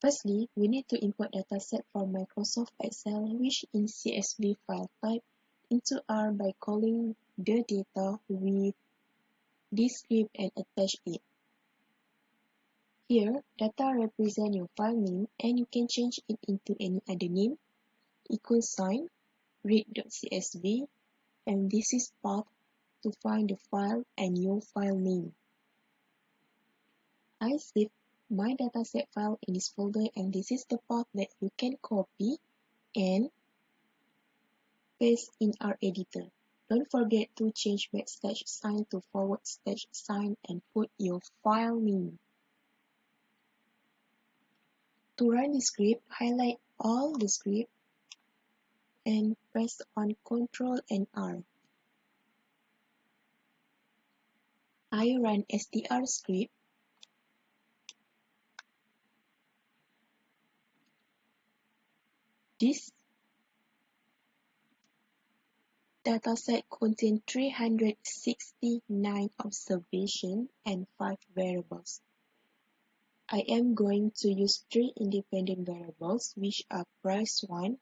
Firstly, we need to import dataset from Microsoft Excel, which in CSV file type into R by calling the data with this script and attach it. Here, data represent your file name and you can change it into any other name, equal sign, read.csv, and this is path to find the file and your file name. I save my dataset file in this folder and this is the path that you can copy and paste in our editor. Don't forget to change backslash sign to forward slash sign and put your file name. To run the script, highlight all the script and press on Ctrl and R. I run str script. This dataset contains 369 observations and 5 variables. I am going to use 3 independent variables, which are price 1,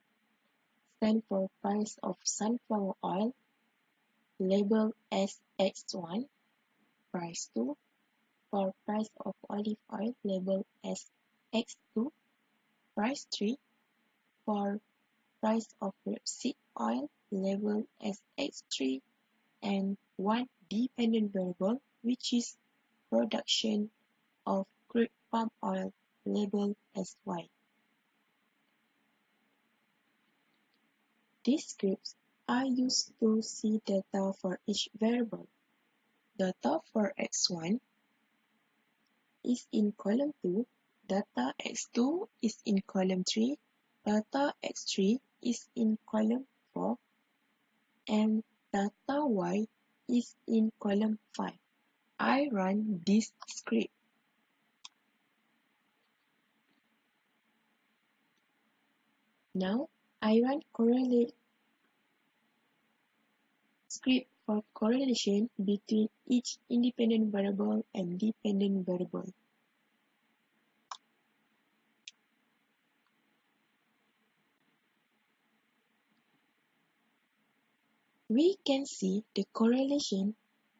stand for price of sunflower oil, labeled as X1, price 2, for price of olive oil, labeled as X2, price 3, for price of rapeseed oil, labeled as X3, and 1 dependent variable, which is production of crude palm oil, labeled as Y. These scripts are used to see data for each variable. Data for X1 is in column 2, data X2 is in column 3, data X3 is in column 4, and data Y is in column 5. I run this script. Now, I run correlate script for correlation between each independent variable and dependent variable. We can see the correlation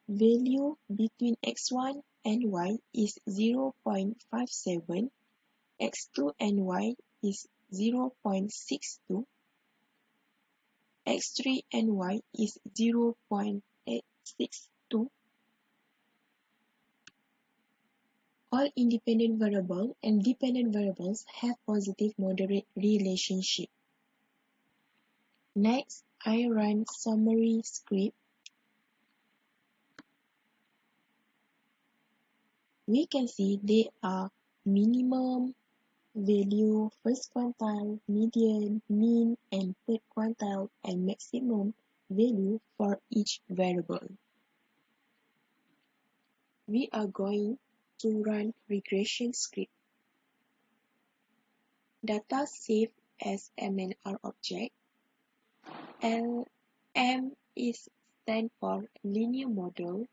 value between x1 and y is 0.57, x2 and y is 0.62, x3 and y is 0.862. All independent variables and dependent variables have positive moderate relationship. Next, I run summary script. We can see they are minimum value, first quantile, median, mean, and third quantile, and maximum value for each variable. We are going to run regression script. Data saved as MNR object. LM is stand for linear model.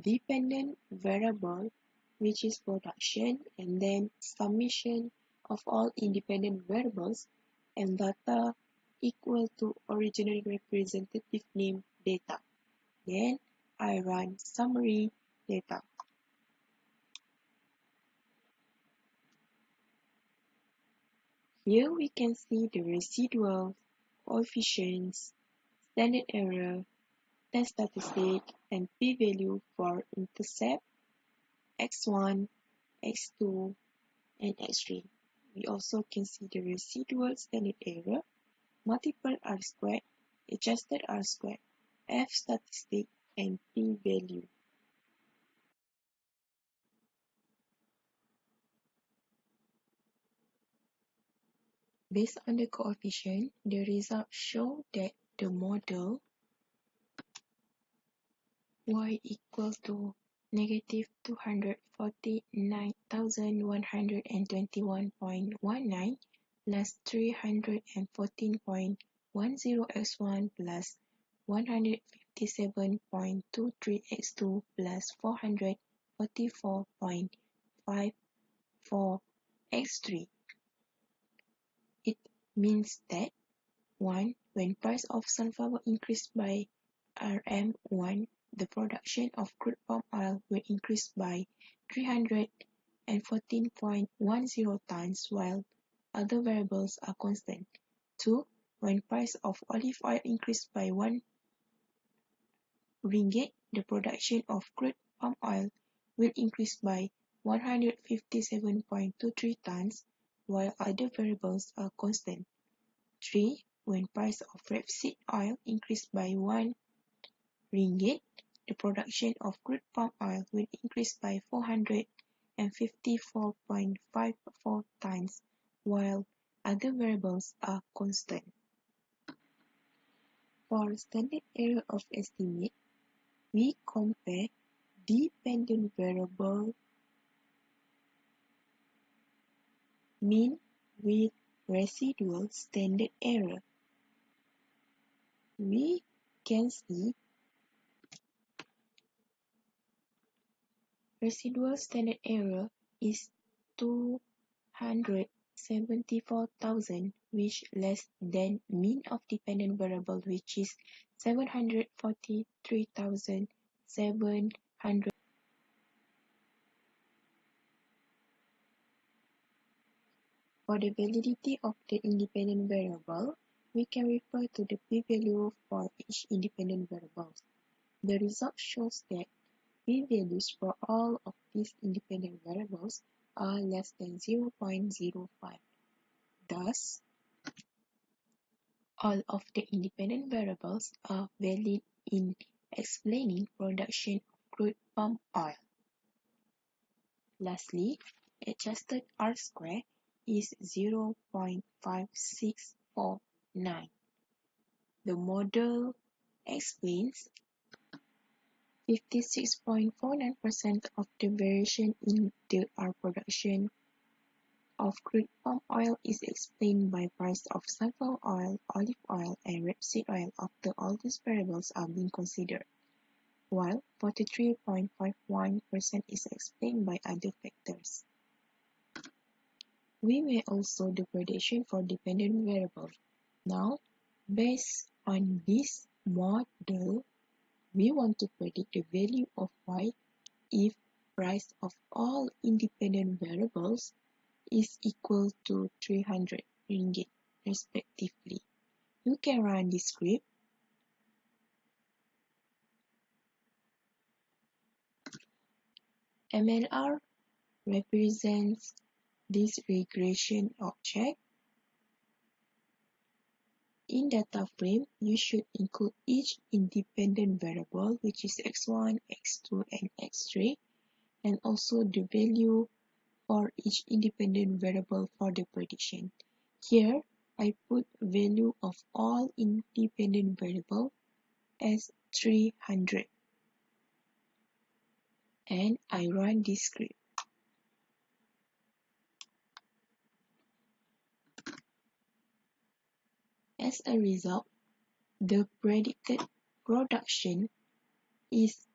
Dependent variable, which is production, and then summation of all independent variables, and data equal to original representative name data. Then I run summary data. Here we can see the residual, coefficients, standard error, test statistic, and p-value for intercept, x1, x2, and x3. We also can see the residual standard error, multiple R-squared, adjusted R-squared, F statistic, and p-value. Based on the coefficient, the results show that the model y equal to negative 249,121.19 plus 314.10 x1 plus 157.23 x2 plus 444.54 X3. It means that 1. When price of sunflower increased by Rm1, the production of crude palm oil will increase by 314.10 tons while other variables are constant. 2. When price of olive oil increased by 1 ringgit, the production of crude palm oil will increase by 157.23 tons while other variables are constant. 3. When price of rapeseed oil increased by 1 ringgit, the production of crude palm oil will increase by 454.54 tons while other variables are constant. For standard error of estimate, we compare dependent variable mean with residual standard error. We can see residual standard error is 274,000, which less than mean of dependent variable, which is 743,700. For the validity of the independent variable, we can refer to the p-value for each independent variable. The result shows that p-values for all of these independent variables are less than 0.05. Thus, all of the independent variables are valid in explaining production of crude palm oil. Lastly, adjusted R-square is 0.5649. The model explains 56.49% of the variation in the R production of crude palm oil is explained by price of sunflower oil, olive oil, and rapeseed oil after all these variables are being considered, while 43.51% is explained by other factors. We may also do prediction for dependent variables. Now, based on this model, we want to predict the value of y if price of all independent variables is equal to 300 ringgit respectively. You can run this script. MLR represents this regression object. In data frame, you should include each independent variable, which is x1, x2, and x3, and also the value for each independent variable for the prediction. Here, I put value of all independent variable as 300, and I run this script. As a result, the predicted production is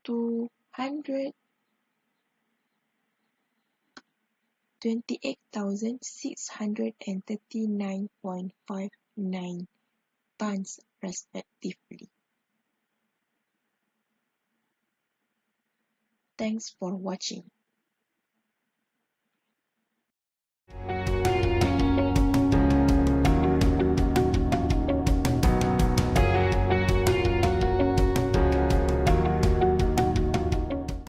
228,639.59 tons respectively. Thanks for watching.